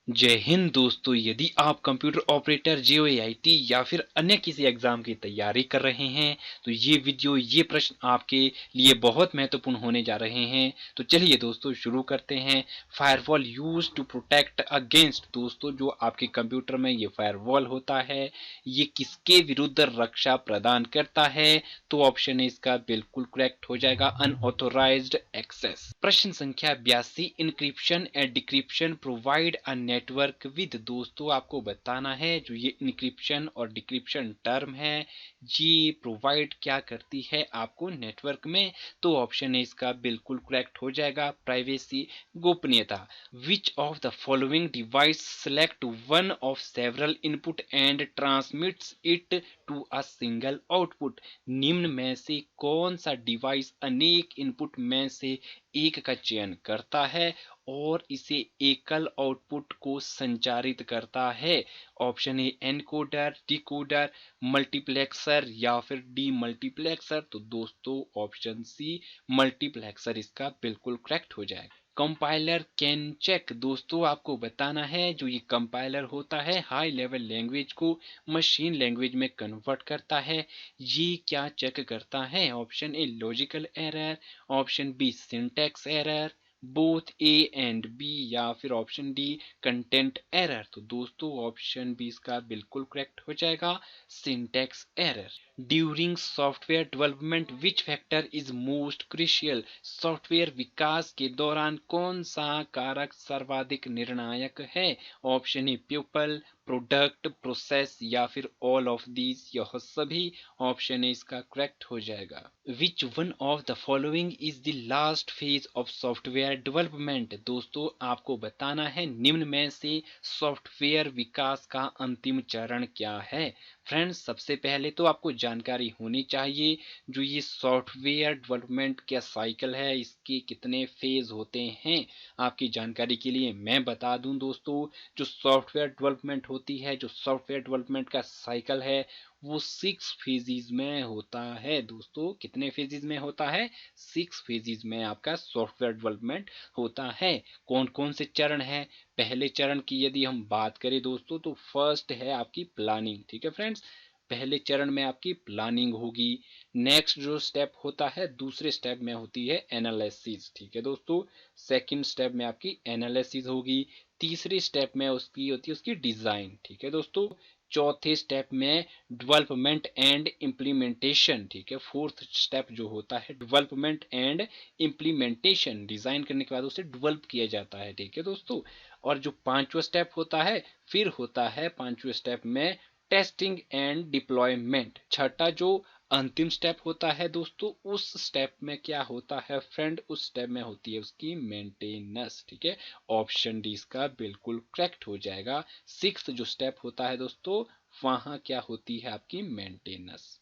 जय हिंद दोस्तों, यदि आप कंप्यूटर ऑपरेटर जेईआईटी या फिर अन्य किसी एग्जाम की तैयारी कर रहे हैं तो ये प्रश्न आपके लिए बहुत महत्वपूर्ण होने जा रहे हैं। तो चलिए दोस्तों शुरू करते हैं। Firewall use to protect against, दोस्तों जो आपके कंप्यूटर में ये फायरवॉल होता है ये किसके विरुद्ध रक्षा प्रदान करता है? तो ऑप्शन है इसका बिल्कुल करेक्ट हो जाएगा, अनऑथोराइज्ड एक्सेस। प्रश्न संख्या 82, encryption and decryption provide a network with, दोस्तों आपको बताना है जो ये इंक्रिप्शन और डिक्रिप्शन टर्म है ये प्रोवाइड क्या करती है आपको नेटवर्क में? तो ऑप्शन है इसका बिल्कुल करेक्ट हो जाएगा, प्राइवेसी, गोपनीयता। Which of the following device select one of several input and transmits it to a single output, निम्न में से कौन सा डिवाइस अनेक इनपुट में से एक का चयन करता है और इसे एकल आउटपुट को संचारित करता है? ऑप्शन ए एनकोडर, डिकोडर, मल्टीप्लेक्सर या फिर डी मल्टीप्लेक्सर। तो दोस्तों ऑप्शन सी मल्टीप्लेक्सर इसका बिल्कुल करेक्ट हो जाएगा। कंपाइलर कैन चेक, दोस्तों आपको बताना है जो ये कंपाइलर होता है हाई लेवल लैंग्वेज को मशीन लैंग्वेज में कन्वर्ट करता है, ये क्या चेक करता है? Option A logical error, option B syntax error, both A and B या फिर ऑप्शन डी कंटेंट एरर। तो दोस्तों ऑप्शन बी इसका बिल्कुल करेक्ट हो जाएगा, syntax error. During software development which factor is most crucial, software विकास के दौरान कौन सा कारक सर्वाधिक निर्णायक है? Option A people, product, process या फिर ऑल ऑफ दीज, यह सभी। ऑप्शन ए इसका करेक्ट हो जाएगा। Which one of the following is the last phase of software development, दोस्तों आपको बताना है निम्न में से सॉफ्टवेयर विकास का अंतिम चरण क्या है? फ्रेंड्स सबसे पहले तो आपको जानकारी होनी चाहिए जो ये सॉफ्टवेयर डेवलपमेंट क्या साइकिल है, इसके कितने फेज होते हैं। आपकी जानकारी के लिए मैं बता दूं दोस्तों, जो सॉफ्टवेयर डेवलपमेंट होती है, जो सॉफ्टवेयर डेवलपमेंट का साइकिल है वो 6 फेजेज में होता है। दोस्तों कितने फेजेज में होता है? 6 फेजेज में आपका सॉफ्टवेयर डेवलपमेंट होता है। कौन कौन से चरण है? पहले चरण की यदि हम बात करें दोस्तों तो फर्स्ट है आपकी प्लानिंग, ठीक है फ्रेंड्स। पहले चरण में आपकी प्लानिंग होगी। नेक्स्ट जो स्टेप होता है दूसरे स्टेप में होती है एनालिसिस, ठीक है दोस्तों। सेकंड स्टेप में आपकी एनालिसिस होगी। तीसरे स्टेप में उसकी होती है उसकी डिजाइन, ठीक है दोस्तों। चौथे स्टेप में डेवलपमेंट एंड इम्प्लीमेंटेशन, ठीक है। फोर्थ स्टेप जो होता है डेवलपमेंट एंड इम्प्लीमेंटेशन, डिजाइन करने के बाद उसे डेवलप किया जाता है, ठीक है दोस्तों। और जो पांचवा स्टेप होता है फिर होता है पांचवें स्टेप में टेस्टिंग एंड डिप्लॉयमेंट। छठा जो अंतिम स्टेप होता है दोस्तों उस स्टेप में क्या होता है फ्रेंड? उस स्टेप में होती है उसकी मेंटेनेंस, ठीक है। ऑप्शन डी इसका बिल्कुल करेक्ट हो जाएगा। सिक्स्थ जो स्टेप होता है दोस्तों वहां क्या होती है आपकी maintenance.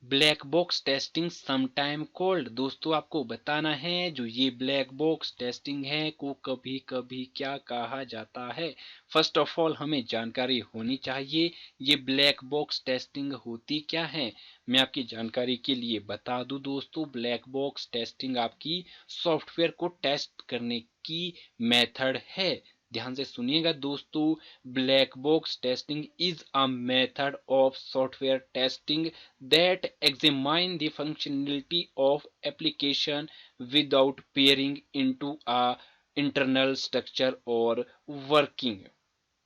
Black box testing sometime called, दोस्तों आपको बताना है जो ये ब्लैक बॉक्स टेस्टिंग है को कभी कभी क्या कहा जाता है? फर्स्ट ऑफ ऑल हमें जानकारी होनी चाहिए ये ब्लैक बॉक्स टेस्टिंग होती क्या है। मैं आपकी जानकारी के लिए बता दूं दोस्तों, ब्लैक बॉक्स टेस्टिंग आपकी सॉफ्टवेयर को टेस्ट करने की मेथड है। ध्यान से सुनिएगा दोस्तों, black box testing is a method of software testing that examine the functionality of application without peering into a internal structure or working।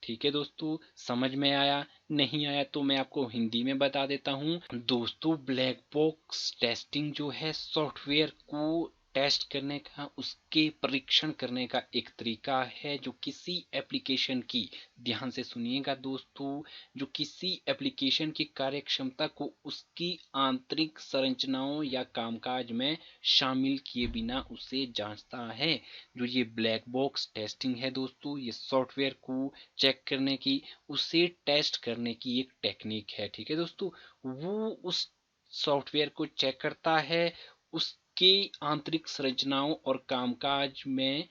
ठीक है दोस्तों, समझ में आया? नहीं आया तो मैं आपको हिंदी में बता देता हूँ। दोस्तों ब्लैक बॉक्स टेस्टिंग जो है सॉफ्टवेयर को टेस्ट करने का, उसके परीक्षण करने का एक तरीका है जो किसी एप्लीकेशन की, ध्यान से सुनिएगा दोस्तों, जो किसी एप्लीकेशन की कार्यक्षमता को उसकी आंतरिक संरचनाओं या कामकाज में शामिल किए बिना उसे जांचता है। जो ये ब्लैक बॉक्स टेस्टिंग है दोस्तों ये सॉफ्टवेयर को चेक करने की, उसे टेस्ट करने की एक टेक्निक है, ठीक है दोस्तों। वो उस सॉफ्टवेयर को चेक करता है उसके आंतरिक संरचनाओं और कामकाज में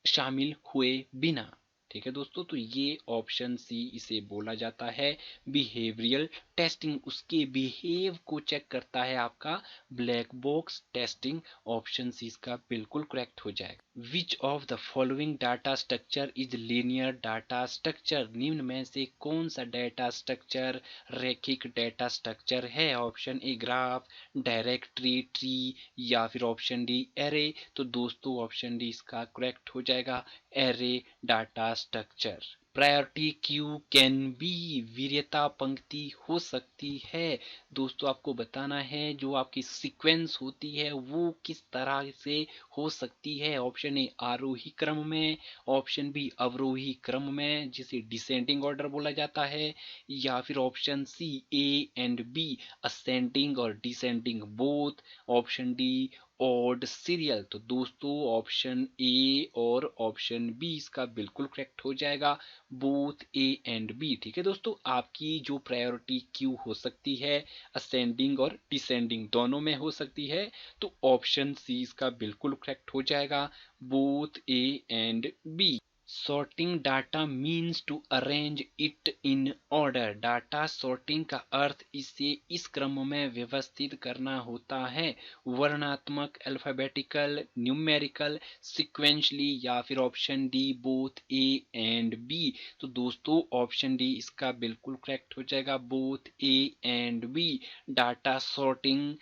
शामिल हुए बिना, ठीक है दोस्तों। तो ये ऑप्शन सी इसे बोला जाता है बिहेवियरल टेस्टिंग, उसके बिहेव को चेक करता है आपका black box testing. Option C इसका बिल्कुल करेक्ट हो जाएगा। Which of the following data structure is linear data structure, निम्न में से कौन सा डाटा स्ट्रक्चर रैखिक डाटा स्ट्रक्चर है? Option A graph, directory, tree या फिर ऑप्शन डी एरे। तो दोस्तों ऑप्शन डी इसका करेक्ट हो जाएगा, array data structure. Priority queue can be, वरीयता पंक्ति हो सकती है। दोस्तों आपको बताना है जो आपकी सीक्वेंस होती है वो किस तरह से हो सकती है। ऑप्शन ए आरोही क्रम में, ऑप्शन बी अवरोही क्रम में जिसे डिसेंडिंग ऑर्डर बोला जाता है, या फिर option C A and B ascending और descending both, option D odd serial. तो दोस्तों ऑप्शन ए और ऑप्शन बी इसका बिल्कुल करेक्ट हो जाएगा, बोथ ए एंड बी। ठीक है दोस्तों, आपकी जो प्रायोरिटी क्यू हो सकती है असेंडिंग और डिसेंडिंग दोनों में हो सकती है, तो ऑप्शन सी इसका बिल्कुल करेक्ट हो जाएगा, both A and B. Sorting data means to arrange it in order, data sorting का अर्थ इसे इस क्रम में व्यवस्थित करना होता है, वर्णात्मक, अल्फाबेटिकल, न्यूमेरिकल, सिक्वेंशली या फिर option D both A and B. तो दोस्तों ऑप्शन डी इसका बिल्कुल करेक्ट हो जाएगा, both A and B. Data sorting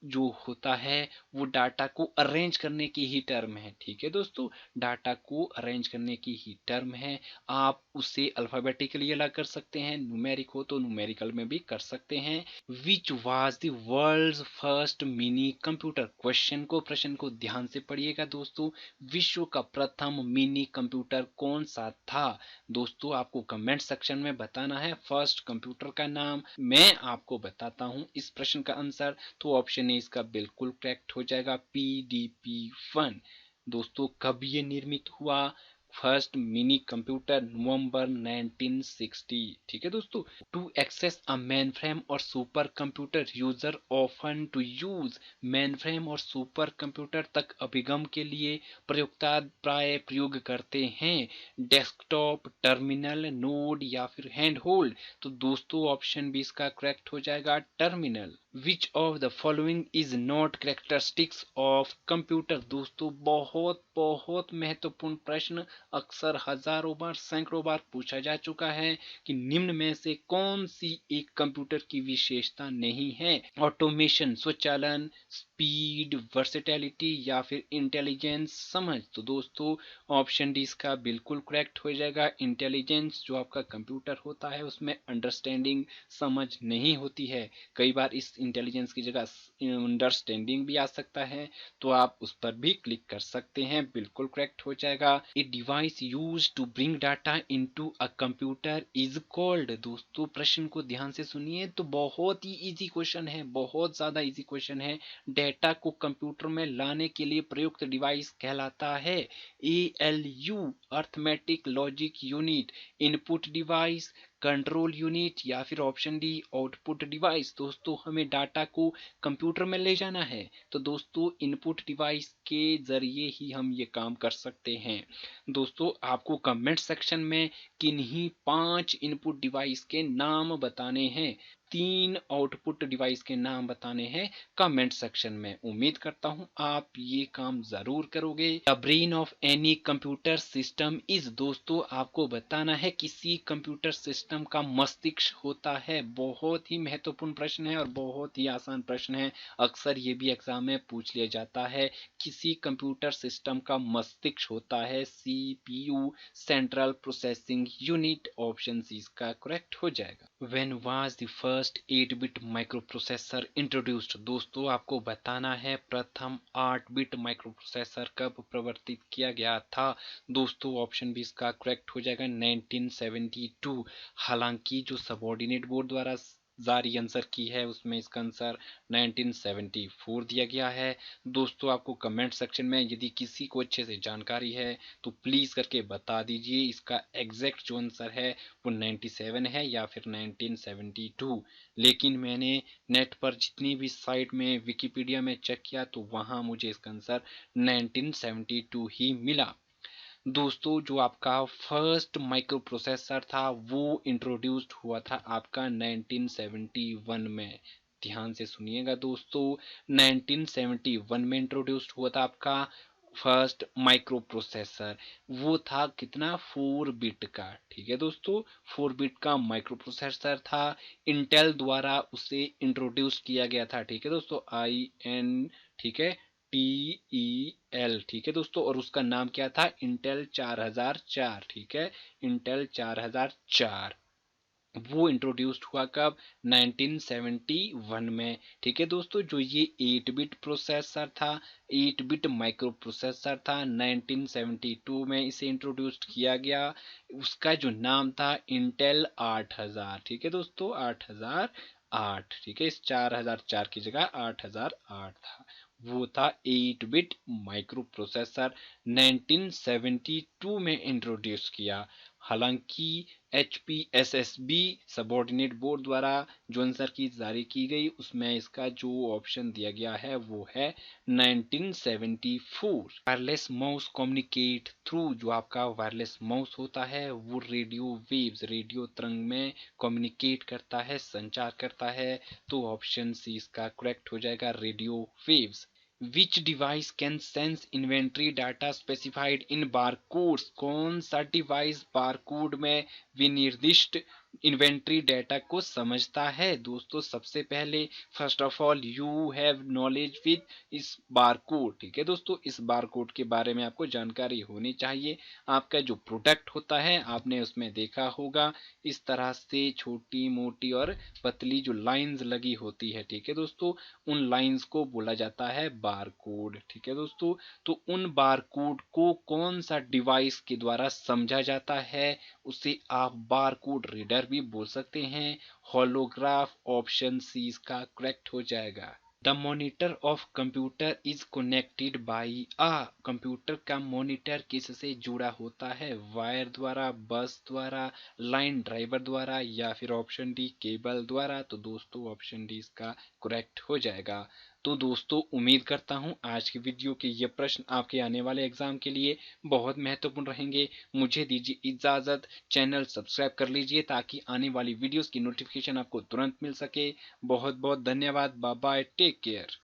जो होता है वो डाटा को अरेंज करने की ही टर्म है। ठीक है दोस्तों, डाटा को अरेंज करने की ही टर्म है। आप उसे अल्फाबेटिकली अलग कर सकते हैं, न्यूमेरिक हो तो न्यूमेरिकल में भी कर सकते हैं। Which was the world's first mini computer, प्रश्न को ध्यान से पढ़िएगा दोस्तों। विश्व का प्रथम मिनी कंप्यूटर कौन सा था? दोस्तों आपको कमेंट सेक्शन में बताना है फर्स्ट कंप्यूटर का नाम। मैं आपको बताता हूं इस प्रश्न का आंसर, तो ऑप्शन ए इसका बिल्कुल करेक्ट हो जाएगा, PDP-1। दोस्तों कब ये निर्मित हुआ? First mini computer November 1960। ठीक है दोस्तों, to access a mainframe और super computer user often to use, mainframe और सुपर कंप्यूटर तक अभिगम के लिए प्रयोक्ता प्राय प्रयोग करते हैं डेस्कटॉप, टर्मिनल, नोड या फिर हैंड होल्ड। तो दोस्तों ऑप्शन बी इसका करेक्ट हो जाएगा, terminal. Which of the following is not characteristics of computer, दोस्तों बहुत बहुत महत्वपूर्ण प्रश्न, अक्सर हजारों बार सैकड़ों बार पूछा जा चुका है कि निम्न में से कौन सी एक कंप्यूटर की विशेषता नहीं है? ऑटोमेशन, स्वचालन, स्पीड, वर्सेटैलिटी या फिर इंटेलिजेंस, समझ। तो दोस्तों ऑप्शन डी इसका बिल्कुल करेक्ट हो जाएगा, इंटेलिजेंस। जो आपका कंप्यूटर होता है उसमें अंडरस्टैंडिंग, समझ नहीं होती है। कई बार इस इंटेलिजेंस की जगह अंडरस्टैंडिंग भी आ सकता है, तो आप उस पर भी क्लिक कर सकते हैं, बिल्कुल करेक्ट हो जाएगा। A device use to bring data into a computer is called, दोस्तों प्रश्न को ध्यान से सुनिए, तो बहुत ही इजी क्वेश्चन है, बहुत ज्यादा इजी क्वेश्चन है। डेटा को कंप्यूटर में लाने के लिए प्रयुक्त डिवाइस कहलाता है ALU, arithmetic logic unit, input device, control unit या फिर ऑप्शन डी आउटपुट डिवाइस। दोस्तों हमें डाटा को कंप्यूटर में ले जाना है, तो दोस्तों इनपुट डिवाइस के जरिए ही हम ये काम कर सकते हैं। दोस्तों आपको कमेंट सेक्शन में किन्हीं 5 इनपुट डिवाइस के नाम बताने हैं, 3 आउटपुट डिवाइस के नाम बताने हैं कमेंट सेक्शन में। उम्मीद करता हूं आप ये काम जरूर करोगे। The brain of any computer system is, दोस्तों आपको बताना है किसी कंप्यूटर सिस्टम का मस्तिष्क होता है। बहुत ही महत्वपूर्ण प्रश्न है और बहुत ही आसान प्रश्न है, अक्सर ये भी एग्जाम में पूछ लिया जाता है। किसी कंप्यूटर सिस्टम का मस्तिष्क होता है CPU, central processing unit. Option C इसका करेक्ट हो जाएगा। When was the first eight bit microprocessor introduced, दोस्तों आपको बताना है प्रथम 8-बिट माइक्रोप्रोसेसर कब प्रवर्तित किया गया था? दोस्तों ऑप्शन भी इसका करेक्ट हो जाएगा, 1972। हालांकि जो सबऑर्डिनेट बोर्ड द्वारा जारी आंसर की है उसमें इसका आंसर 1974 दिया गया है। दोस्तों आपको कमेंट सेक्शन में यदि किसी को अच्छे से जानकारी है तो प्लीज करके बता दीजिए इसका एग्जैक्ट जो आंसर है वो 97 है या फिर 1972। लेकिन मैंने नेट पर जितनी भी साइट में विकिपीडिया में चेक किया तो वहां मुझे इसका आंसर 1972 ही मिला। दोस्तों जो आपका फर्स्ट माइक्रो प्रोसेसर था वो इंट्रोड्यूस्ड हुआ था आपका 1971 में। ध्यान से सुनिएगा दोस्तों, 1971 में इंट्रोड्यूस्ड हुआ था आपका फर्स्ट माइक्रो प्रोसेसर। वो था कितना, 4 बिट का। ठीक है दोस्तों, 4 बिट का माइक्रो प्रोसेसर था। इंटेल द्वारा उसे इंट्रोड्यूस किया गया था। ठीक है दोस्तों, IN, ठीक है, TEL। ठीक है दोस्तों, और उसका नाम क्या था, इंटेल 4004। ठीक है, इंटेल 4004। वो इंट्रोड्यूस्ड हुआ कब, 1971 में। ठीक है दोस्तों, जो ये 8 बिट प्रोसेसर था, 8 बिट माइक्रो प्रोसेसर था, 1972 में इसे इंट्रोड्यूस्ड किया गया। उसका जो नाम था इंटेल 8000। ठीक है दोस्तों, 8008। ठीक है, इस 4004 की जगह 8008 था। वो था 8 बिट माइक्रो प्रोसेसर, 1972 में इंट्रोड्यूस किया। हालांकि HPSSB सबॉर्डिनेट बोर्ड द्वारा जो आंसर की जारी की गई उसमें इसका जो ऑप्शन दिया गया है वो है 1974। वायरलेस माउस कम्युनिकेट थ्रू, जो आपका वायरलेस माउस होता है वो रेडियो वेव्स, रेडियो तरंग में कम्युनिकेट करता है, संचार करता है। तो ऑप्शन सी इसका करेक्ट हो जाएगा, radio waves. Which device can sense inventory data specified in barcodes, कौन सा डिवाइस बारकोड में विनिर्दिष्ट इन्वेंट्री डाटा को समझता है। दोस्तों सबसे पहले first of all you have knowledge with इस बारकोड। ठीक है दोस्तों, इस बारकोड के बारे में आपको जानकारी होनी चाहिए। आपका जो प्रोडक्ट होता है आपने उसमें देखा होगा, इस तरह से छोटी मोटी और पतली जो लाइंस लगी होती है। ठीक है दोस्तों, उन लाइंस को बोला जाता है बारकोड। ठीक है दोस्तों, तो उन बारकोड को कौन सा डिवाइस के द्वारा समझा जाता है, उसे आप बारकोड रीडर भी बोल सकते हैं। होलोग्राफ, ऑप्शन सी इसका करेक्ट हो जाएगा। The monitor of computer is connected by ah, computer का मॉनिटर किससे जुड़ा होता है, वायर द्वारा, बस द्वारा, लाइन ड्राइवर द्वारा, या फिर ऑप्शन डी केबल द्वारा। तो दोस्तों ऑप्शन डी इसका करेक्ट हो जाएगा। तो दोस्तों उम्मीद करता हूँ आज की वीडियो के ये प्रश्न आपके आने वाले एग्जाम के लिए बहुत महत्वपूर्ण रहेंगे। मुझे दीजिए इजाज़त, चैनल सब्सक्राइब कर लीजिए ताकि आने वाली वीडियोस की नोटिफिकेशन आपको तुरंत मिल सके। बहुत बहुत धन्यवाद, बाय बाय, टेक केयर।